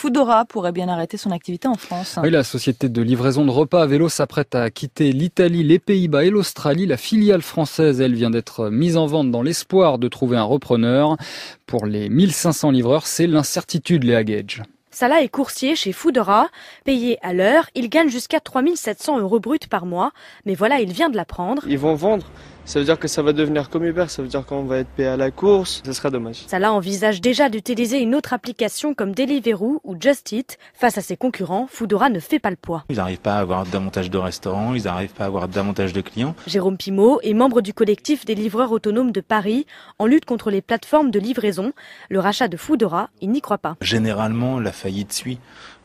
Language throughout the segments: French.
Foodora pourrait bien arrêter son activité en France. Oui, la société de livraison de repas à vélo s'apprête à quitter l'Italie, les Pays-Bas et l'Australie. La filiale française, elle, vient d'être mise en vente dans l'espoir de trouver un repreneur. Pour les 1500 livreurs, c'est l'incertitude, Léa Gage. Salah est coursier chez Foodora. Payé à l'heure, il gagne jusqu'à 3 700 € bruts par mois. Mais voilà, il vient de l'apprendre. Ils vont vendre. Ça veut dire que ça va devenir comme Uber, ça veut dire qu'on va être payé à la course, ce serait dommage. Salah envisage déjà d'utiliser une autre application comme Deliveroo ou Just Eat. Face à ses concurrents, Foodora ne fait pas le poids. Ils n'arrivent pas à avoir davantage de restaurants, ils n'arrivent pas à avoir davantage de clients. Jérôme Pimaud est membre du collectif des livreurs autonomes de Paris en lutte contre les plateformes de livraison. Le rachat de Foodora, il n'y croit pas. Généralement, la faillite suit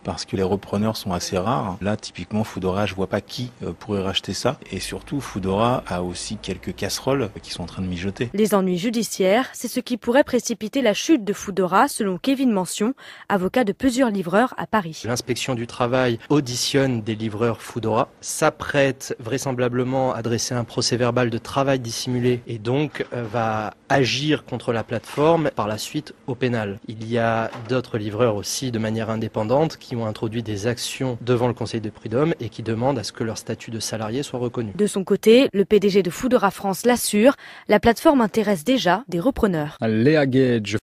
parce que les repreneurs sont assez rares. Là, typiquement, Foodora, je vois pas qui pourrait racheter ça. Et surtout, Foodora a aussi quelques casseroles qui sont en train de mijoter. Les ennuis judiciaires, c'est ce qui pourrait précipiter la chute de Foodora, selon Kevin Mention, avocat de plusieurs livreurs à Paris. L'inspection du travail auditionne des livreurs Foodora, s'apprête vraisemblablement à dresser un procès-verbal de travail dissimulé et donc va agir contre la plateforme par la suite au pénal. Il y a d'autres livreurs aussi de manière indépendante qui ont introduit des actions devant le Conseil de prud'homme et qui demandent à ce que leur statut de salarié soit reconnu. De son côté, le PDG de Foodora France l'assure, la plateforme intéresse déjà des repreneurs. Léa Gage.